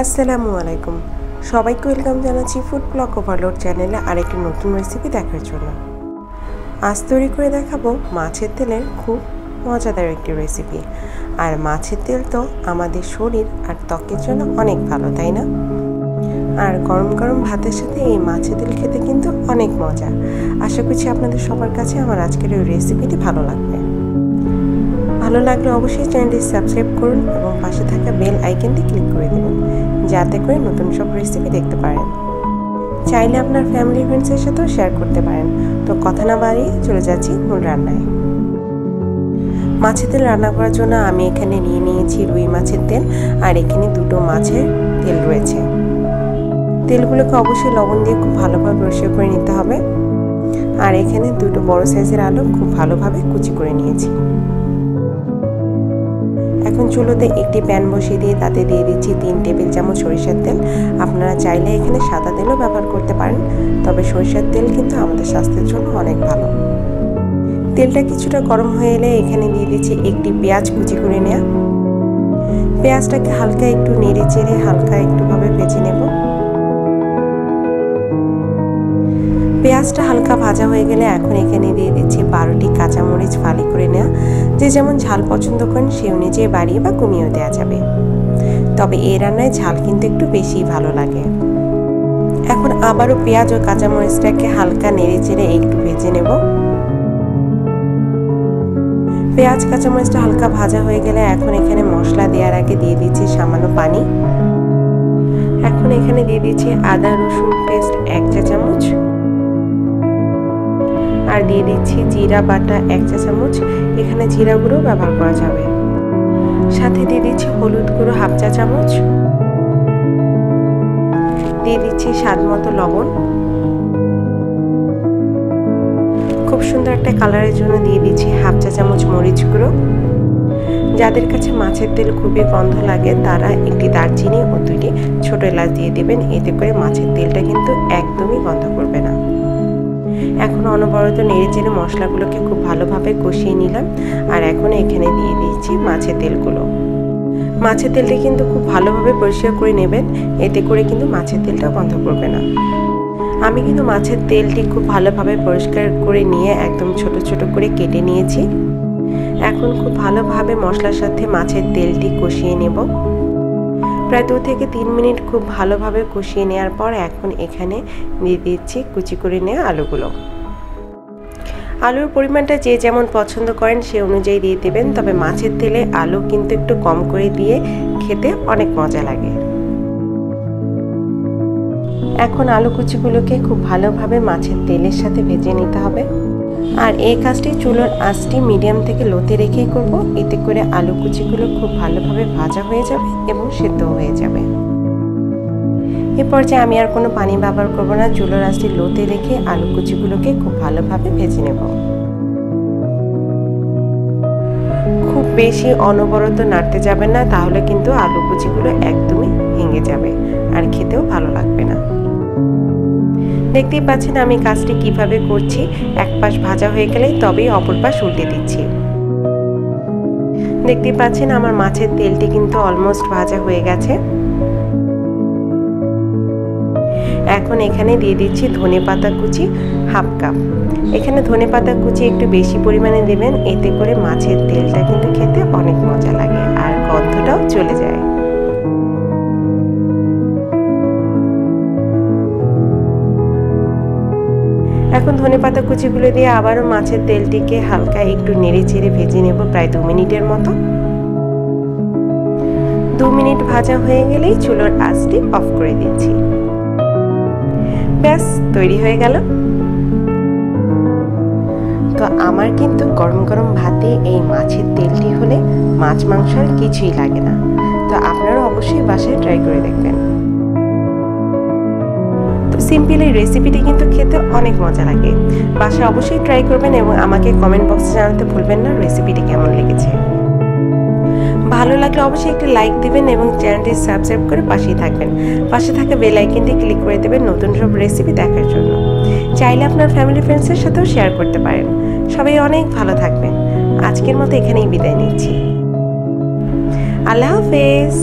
আসসালামু আলাইকুম, সবাইকে ওয়েলকাম জানাচ্ছি ফুড ব্লগ ওভারলোড চ্যানেলে আরেকটি নতুন রেসিপি দেখার জন্য। আজ তৈরি করে দেখাবো মাছের তেলের খুব মজাদার একটি রেসিপি। আর মাছের তেল তো আমাদের শরীর আর ত্বকের জন্য অনেক ভালো, তাই না? আর গরম গরম ভাতের সাথে এই মাছের তেল খেতে কিন্তু অনেক মজা। আশা করছি আপনাদের সবার কাছে আমার আজকের এই রেসিপিটি ভালো লাগবে। ভালো লাগলে অবশ্যই চ্যানেলটি সাবস্ক্রাইব করুন এবং পাশে থাকা বেল আইকনটি ক্লিক করে দেবেন, যাতে করে নতুন সব রেসিপি দেখতে পারেন। চাইলে আপনার ফ্যামিলি ফ্রেন্ডসের সাথেও শেয়ার করতে পারেন। তো কথা না বাড়িয়ে চলে যাচ্ছি মূল রান্নায়। মাছের তেল রান্না করার জন্য আমি এখানে নিয়ে নিয়েছি রুই মাছের তেল, আর এখানে দুটো মাছের তেল রয়েছে। তেলগুলোকে অবশ্যই লবণ দিয়ে খুব ভালোভাবে পরিষ্কার করে নিতে হবে। আর এখানে দুটো বড় সাইজের আলু খুব ভালোভাবে কুচি করে নিয়েছি। এখন চুলোতে একটি প্যান বসিয়ে দিয়ে তাতে দিয়ে দিচ্ছি 3 টেবিল চামচ সরিষার তেল। আপনারা চাইলে এখানে সাদা তেলও ব্যবহার করতে পারেন, তবে সরিষার তেল কিন্তু আমাদের স্বাস্থ্যের জন্য অনেক ভালো। তেলটা কিছুটা গরম হয়ে এলে এখানে দিয়ে দিচ্ছি একটি পেঁয়াজ কুচি করে নেওয়া। পেঁয়াজটাকে হালকা একটু নেড়ে চেড়ে হালকা একটুভাবে ভেজে নেব। পেঁয়াজটা হালকা ভাজা হয়ে গেলে এখন এখানে দিয়ে দিচ্ছি 12টি কাঁচামরিচ ফালি করে নেওয়া। যে যেমন ঝাল পছন্দ করেন সেই অনুযায়ী বাড়িয়ে বা কমিয়েও দেওয়া যাবে, তবে এই রান্নায় ঝাল কিন্তু একটু বেশি ভালো লাগে। এখন আবারও পেঁয়াজ ও কাঁচামরিচটাকে হালকা নেড়ে চেড়ে একটু ভেজে নেব। পেঁয়াজ কাঁচামরিচটা হালকা ভাজা হয়ে গেলে এখন এখানে মশলা দেওয়ার আগে দিয়ে দিচ্ছি সামান্য পানি। এখন এখানে দিয়ে দিচ্ছি আদা রসুন পেস্ট 1 চা চামচ, আর দিয়ে দিচ্ছি জিরা বাটা 1 চা চামচ। এখানে জিরা গুঁড়ো ব্যবহার করা যাবে। সাথে দিয়ে দিচ্ছি হলুদ গুঁড়ো 1/2 চা চামচ, দিয়ে দিচ্ছি স্বাদ মতো লবণ। খুব সুন্দর একটা কালারের জন্য দিয়ে দিচ্ছি 1/2 চা চামচ মরিচ গুঁড়ো। যাদের কাছে মাছের তেল খুবই গন্ধ লাগে তারা একটি দারচিনি ও 2টি ছোট এলাচ দিয়ে দেবেন, এতে করে মাছের তেলটা কিন্তু একদমই গন্ধ করবে না। এখন অনবরত নেড়ে চেড়ে মশলাগুলোকে খুব ভালোভাবে কষিয়ে নিলাম। আর এখন এখানে দিয়ে দিচ্ছি মাছের তেলগুলো। মাছের তেলটা কিন্তু খুব ভালোভাবে পরিষ্কার করে নেবেন, এতে করে কিন্তু মাছের তেলটা গন্ধ করবে না। আমি কিন্তু মাছের তেলটি খুব ভালোভাবে পরিষ্কার করে নিয়ে একদম ছোট ছোট করে কেটে নিয়েছি। এখন খুব ভালোভাবে মশলার সাথে মাছের তেলটি কষিয়ে নেব। প্রায় 2 থেকে 3 মিনিট খুব ভালোভাবে কষিয়ে নেওয়ার পর এখন এখানে দিয়ে দিচ্ছি কুচি করে নেওয়া আলুগুলো। আলুর পরিমাণটা যে যেমন পছন্দ করেন সে অনুযায়ী দিয়ে দেবেন, তবে মাছের তেলে আলু কিন্তু একটু কম করে দিয়ে খেতে অনেক মজা লাগে। এখন আলু কুচিগুলোকে খুব ভালোভাবে মাছের তেলের সাথে ভেজে নিতে হবে। আর এই কাজটি চুলোর আঁচটি মিডিয়াম থেকে লোতে রেখেই করব, এতে করে আলু কুচিগুলো খুব ভালোভাবে ভাজা হয়ে যাবে এবং সেদ্ধ হয়ে যাবে। এ পর্যায়ে আমি আর কোনো পানি ব্যবহার করব না, চুলোর আঁচটি লোতে রেখে আলু কুচিগুলোকে খুব ভালোভাবে ভেজে নেব। খুব বেশি অনবরত নাড়তে যাবেন না, তাহলে কিন্তু আলু কুচিগুলো একদমই ভেঙে যাবে আর খেতেও ভালো লাগবে না। দেখতেই পাচ্ছেন আমি কাজটি কিভাবে করছি। এক পাশ ভাজা হয়ে গেলেই তবেই অপর পাশ উল্টে দিচ্ছি। দেখতেই পাচ্ছেন আমার মাছের তেলটি কিন্তু অলমোস্ট ভাজা হয়ে গেছে। এখন এখানে দিয়ে দিচ্ছি ধনেপাতা কুচি 1/2 কাপ। এখানে ধনেপাতা কুচি একটু বেশি পরিমাণে দেবেন, এতে করে মাছের তেলটা কিন্তু খেতে অনেক মজা লাগে আর গন্ধটাও চলে যায়। এখন ধনেপাতা কুচিগুলো দিয়ে আবারও মাছের তেলটিকে হালকা একটু নেড়ে চেড়ে ভেজে নেব প্রায় 2 মিনিটের মতো। 2 মিনিট ভাজা হয়ে গেলেই চুলোর আঁচটি অফ করে দিচ্ছি। ব্যাস তৈরি হয়ে গেল। তো আমার কিন্তু গরম গরম ভাতে এই মাছের তেলটি হলে মাছ মাংস আর কিছুই লাগে না। তো আপনারা অবশ্যই বাসায় ট্রাই করে দেখবেন। সিম্পল এই রেসিপিটি কিন্তু খেতে অনেক মজা লাগে। বাসায় অবশ্যই ট্রাই করবেন এবং আমাকে কমেন্ট বক্সে জানাতে ভুলবেন না রেসিপিটি কেমন লেগেছে। ভালো লাগলে অবশ্যই একটি লাইক দিবেন এবং চ্যানেলটি সাবস্ক্রাইব করে পাশেই থাকবেন। পাশে থাকা বেল আইকনটি ক্লিক করে দেবেন নতুন সব রেসিপি দেখার জন্য। চাইলে আপনার ফ্যামিলি ফ্রেন্ডসের সাথেও শেয়ার করতে পারেন। সবাই অনেক ভালো থাকবেন। আজকের মতো এখানেই বিদায় নিচ্ছি। আল্লাহ হাফেজ।